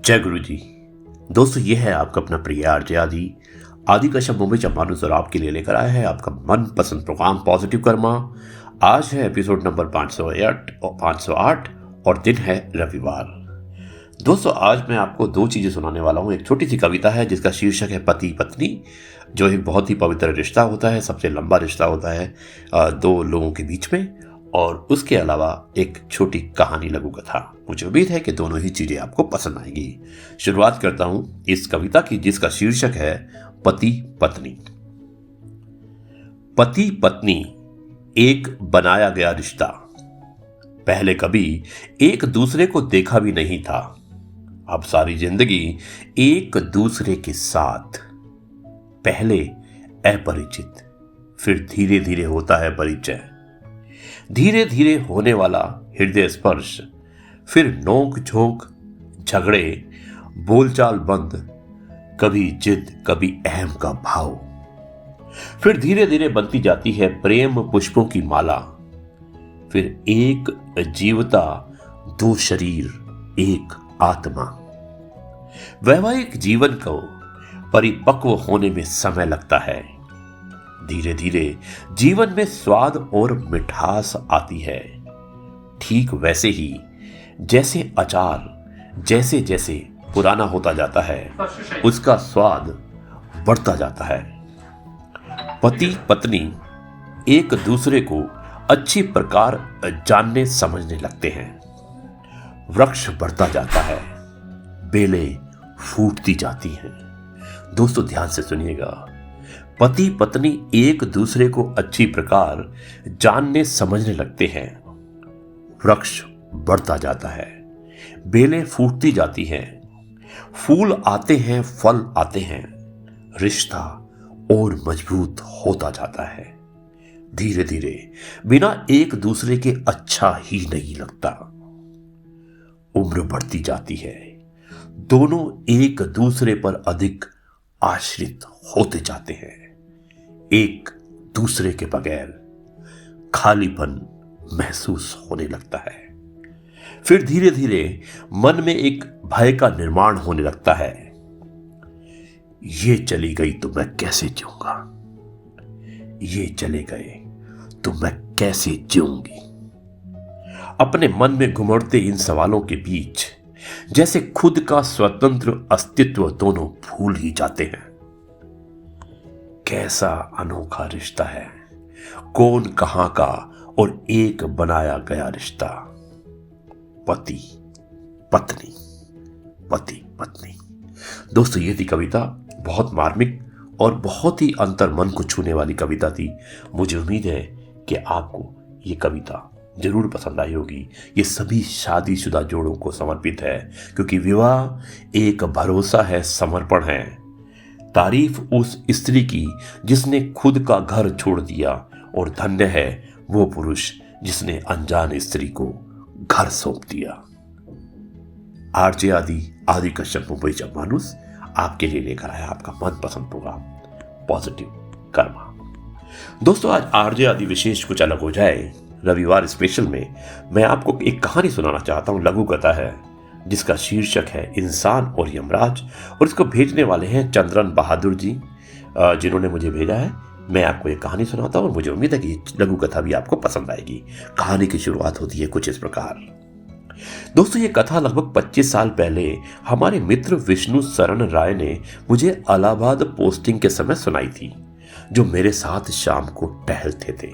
जय गुरु जी। दोस्तों, ये है आपका अपना प्रिय आरजे आदि कश्यप मुंबई चंपारण और आपके लिए लेकर आया है आपका मनपसंद प्रोग्राम पॉजिटिव कर्मा। आज है एपिसोड नंबर 508 और दिन है रविवार। दोस्तों, आज मैं आपको दो चीजें सुनाने वाला हूं। एक छोटी सी कविता है जिसका शीर्षक है पति पत्नी, जो एक बहुत ही पवित्र रिश्ता होता है, सबसे लंबा रिश्ता होता है दो लोगों के बीच में। और उसके अलावा एक छोटी कहानी लघु कथा। मुझे उम्मीद है कि दोनों ही चीजें आपको पसंद आएंगी। शुरुआत करता हूं इस कविता की जिसका शीर्षक है पति पत्नी। पति पत्नी एक बनाया गया रिश्ता, पहले कभी एक दूसरे को देखा भी नहीं था, अब सारी जिंदगी एक दूसरे के साथ। पहले अपरिचित, फिर धीरे धीरे होता है परिचय, धीरे धीरे होने वाला हृदय स्पर्श, फिर नोक झोंक, झगड़े, बोलचाल बंद, कभी जिद कभी अहम का भाव, फिर धीरे धीरे बनती जाती है प्रेम पुष्पों की माला, फिर एक जीवता, दो शरीर, एक आत्मा। वैवाहिक जीवन को परिपक्व होने में समय लगता है। धीरे धीरे जीवन में स्वाद और मिठास आती है। ठीक वैसे ही जैसे अचार जैसे जैसे पुराना होता जाता है, उसका स्वाद बढ़ता जाता है। पति पत्नी एक दूसरे को अच्छी प्रकार जानने समझने लगते हैं। वृक्ष बढ़ता जाता है, बेलें फूटती जाती हैं। दोस्तों, ध्यान से सुनिएगा। पति पत्नी एक दूसरे को अच्छी प्रकार जानने समझने लगते हैं। वृक्ष बढ़ता जाता है, बेलें फूटती जाती हैं, फूल आते हैं, फल आते हैं, रिश्ता और मजबूत होता जाता है। धीरे धीरे बिना एक दूसरे के अच्छा ही नहीं लगता। उम्र बढ़ती जाती है, दोनों एक दूसरे पर अधिक आश्रित होते जाते हैं। एक दूसरे के बगैर खालीपन महसूस होने लगता है। फिर धीरे धीरे मन में एक भय का निर्माण होने लगता है। ये चली गई तो मैं कैसे जीऊंगा, ये चले गए तो मैं कैसे जीऊंगी। अपने मन में घुमड़ते इन सवालों के बीच जैसे खुद का स्वतंत्र अस्तित्व दोनों भूल ही जाते हैं। कैसा अनोखा रिश्ता है, कौन कहां का और एक बनाया गया रिश्ता। पति पत्नी, पति पत्नी। दोस्तों, ये थी कविता, बहुत मार्मिक और बहुत ही अंतर मन को छूने वाली कविता थी। मुझे उम्मीद है कि आपको ये कविता जरूर पसंद आई होगी। ये सभी शादीशुदा जोड़ों को समर्पित है, क्योंकि विवाह एक भरोसा है, समर्पण है। तारीफ उस स्त्री की जिसने खुद का घर छोड़ दिया, और धन्य है वो पुरुष जिसने अनजान स्त्री को घर सौंप दिया। आरजे आदि कश्यप मुंबई चंपारण आपके लिए लेकर आया आपका मनपसंद प्रोग्राम पॉजिटिव कर्मा। दोस्तों, आज आरजे आदि विशेष कुछ अलग हो जाए। रविवार स्पेशल में मैं आपको एक कहानी सुनाना चाहता हूं। लघु कथा है जिसका शीर्षक है इंसान और यमराज, और इसको भेजने वाले हैं चंद्रन बहादुर जी, जिन्होंने मुझे भेजा है। मैं आपको एक कहानी सुनाता हूं और मुझे उम्मीद है कि लघु कथा भी आपको पसंद आएगी। कहानी की शुरुआत होती है कुछ इस प्रकार। दोस्तों, ये कथा लगभग 25 साल पहले हमारे मित्र विष्णु शरण राय ने मुझे इलाहाबाद पोस्टिंग के समय सुनाई थी, जो मेरे साथ शाम को टहलते थे।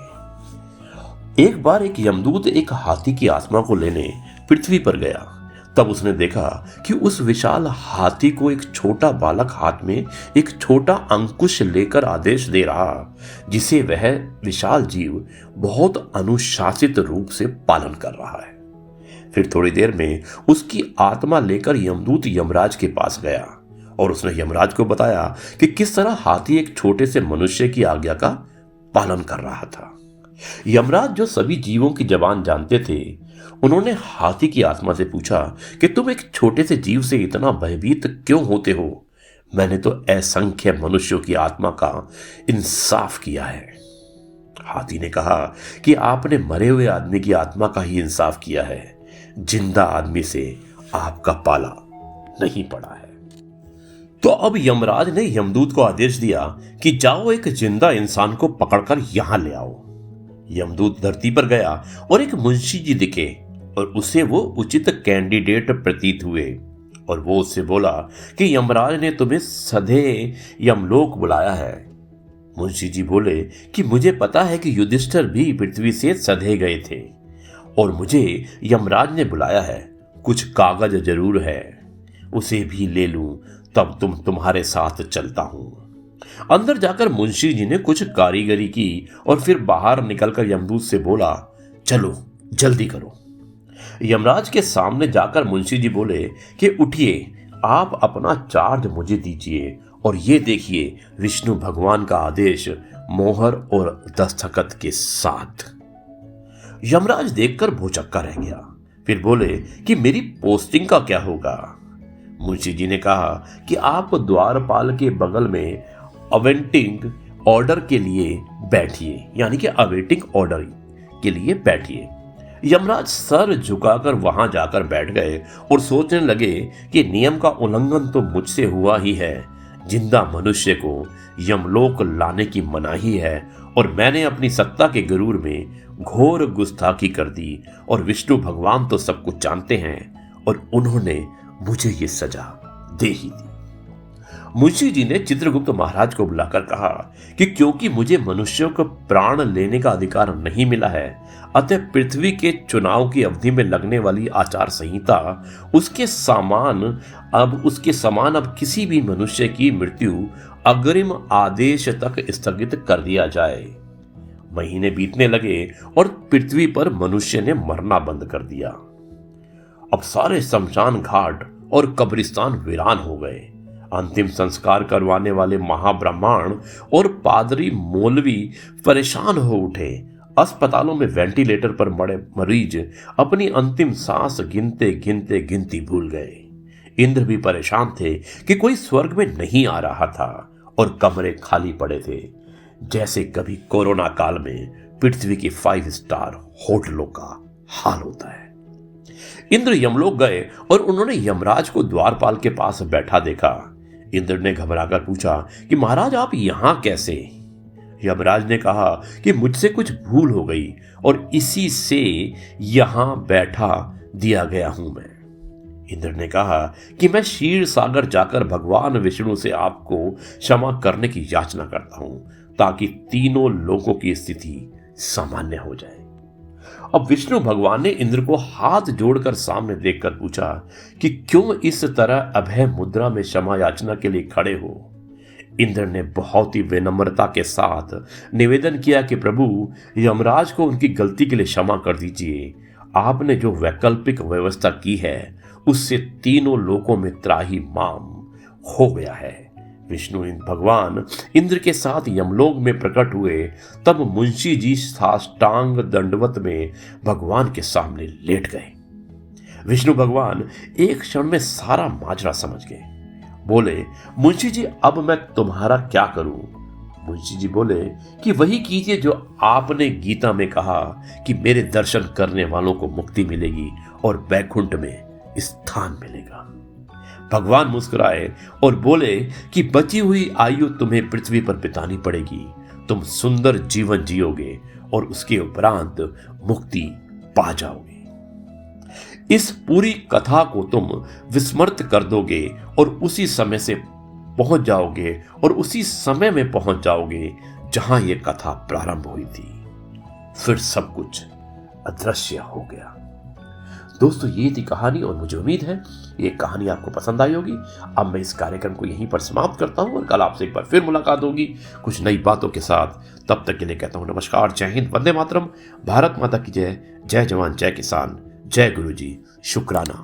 एक बार एक यमदूत एक हाथी की आत्मा को लेने पृथ्वी पर गया। तब उसने देखा कि उस विशाल हाथी को एक छोटा बालक हाथ में एक छोटा अंकुश लेकर आदेश दे रहा, जिसे वह विशाल जीव बहुत अनुशासित रूप से पालन कर रहा है। फिर थोड़ी देर में उसकी आत्मा लेकर यमदूत यमराज के पास गया, और उसने यमराज को बताया कि किस तरह हाथी एक छोटे से मनुष्य की आज्ञा का पालन कर रहा था। यमराज, जो सभी जीवों की जबान जानते थे, उन्होंने हाथी की आत्मा से पूछा कि तुम एक छोटे से जीव से इतना भयभीत क्यों होते हो? मैंने तो असंख्य मनुष्यों की आत्मा का इंसाफ किया है। हाथी ने कहा कि आपने मरे हुए आदमी की आत्मा का ही इंसाफ किया है, जिंदा आदमी से आपका पाला नहीं पड़ा है। तो अब यमराज ने यमदूत को आदेश दिया कि जाओ एक जिंदा इंसान को पकड़कर यहां ले आओ। यमदूत धरती पर गया और एक मुंशी जी दिखे और उसे वो उचित कैंडिडेट प्रतीत हुए और वो उससे बोला कि यमराज ने तुम्हें सधे यमलोक बुलाया है। मुंशी जी बोले कि मुझे पता है कि युधिष्ठिर भी पृथ्वी से सधे गए थे और मुझे यमराज ने बुलाया है। कुछ कागज जरूर है, उसे भी ले लूं तब तुम्हारे साथ चलता हूं। अंदर जाकर मुंशी जी ने कुछ कारीगरी की और फिर बाहर निकलकर यमदूत से बोला, चलो जल्दी करो। यमराज के सामने जाकर मुंशी जी बोले कि उठिए, आप अपना चार्ज मुझे दीजिए और ये देखिए विष्णु भगवान का आदेश मोहर और दस्तखत के साथ। यमराज देखकर भौचक्का रह गया, फिर बोले कि मेरी पोस्टिंग का क्या होगा। मुंशी जी ने कहा कि आप द्वारपाल के बगल में अवेटिंग ऑर्डर के लिए बैठिए, यानी कि अवेटिंग ऑर्डर के लिए बैठिए। यमराज सर झुकाकर वहां जाकर बैठ गए और सोचने लगे कि नियम का उल्लंघन तो मुझसे हुआ ही है, जिंदा मनुष्य को यमलोक लाने की मनाही है और मैंने अपनी सत्ता के गुरूर में घोर गुस्ताखी कर दी और विष्णु भगवान तो सब कुछ जानते हैं और उन्होंने मुझे ये सजा दे ही दी। मुंशी जी ने चित्रगुप्त महाराज को बुलाकर कहा कि क्योंकि मुझे मनुष्यों को प्राण लेने का अधिकार नहीं मिला है, अतः पृथ्वी के चुनाव की अवधि में लगने वाली आचार संहिता उसके समान अब किसी भी मनुष्य की मृत्यु अग्रिम आदेश तक स्थगित कर दिया जाए। महीने बीतने लगे और पृथ्वी पर मनुष्य ने मरना बंद कर दिया। अब सारे शमशान घाट और कब्रिस्तान वीरान हो गए। अंतिम संस्कार करवाने वाले महाब्राह्मण और पादरी मौलवी परेशान हो उठे। अस्पतालों में वेंटिलेटर पर पड़े मरीज अपनी अंतिम सांस गिनते गिनते गिनती भूल गए। इंद्र भी परेशान थे कि कोई स्वर्ग में नहीं आ रहा था और कमरे खाली पड़े थे, जैसे कभी कोरोना काल में पृथ्वी के 5 स्टार होटलों का हाल होता है। इंद्र यमलोक गए और उन्होंने यमराज को द्वारपाल के पास बैठा देखा। इंद्र ने घबराकर पूछा कि महाराज आप यहां कैसे? यमराज ने कहा कि मुझसे कुछ भूल हो गई और इसी से यहां बैठा दिया गया हूं मैं। इंद्र ने कहा कि मैं क्षीर सागर जाकर भगवान विष्णु से आपको क्षमा करने की याचना करता हूं ताकि तीनों लोगों की स्थिति सामान्य हो जाए। अब विष्णु भगवान ने इंद्र को हाथ जोड़कर सामने देखकर पूछा कि क्यों इस तरह अभय मुद्रा में क्षमा याचना के लिए खड़े हो। इंद्र ने बहुत ही विनम्रता के साथ निवेदन किया कि प्रभु, यमराज को उनकी गलती के लिए क्षमा कर दीजिए। आपने जो वैकल्पिक व्यवस्था की है उससे तीनों लोकों में त्राही माम हो गया है। विष्णु भगवान इंद्र के साथ यमलोक में प्रकट हुए। तब मुंशी जी साष्टांग दंडवत में भगवान के सामने लेट गए। विष्णु भगवान एक क्षण में सारा माजरा समझ गए। बोले, मुंशी जी अब मैं तुम्हारा क्या करूं? मुंशी जी बोले कि वही कीजिए जो आपने गीता में कहा कि मेरे दर्शन करने वालों को मुक्ति मिलेगी और वैकुंठ में स्थान मिलेगा। भगवान मुस्कुराए और बोले कि बची हुई आयु तुम्हें पृथ्वी पर बितानी पड़ेगी। तुम सुंदर जीवन जियोगे और उसके उपरांत मुक्ति पा जाओगे। इस पूरी कथा को तुम विस्मृत कर दोगे और उसी समय से पहुंच जाओगे और उसी समय में पहुंच जाओगे जहां यह कथा प्रारंभ हुई थी। फिर सब कुछ अदृश्य हो गया। दोस्तों, ये थी कहानी और मुझे उम्मीद है ये कहानी आपको पसंद आई होगी। अब मैं इस कार्यक्रम को यहीं पर समाप्त करता हूं और कल आपसे एक बार फिर मुलाकात होगी कुछ नई बातों के साथ। तब तक के लिए कहता हूं नमस्कार, जय हिंद, वंदे मातरम, भारत माता की जय, जय जवान जय किसान, जय गुरु जी, शुक्राना।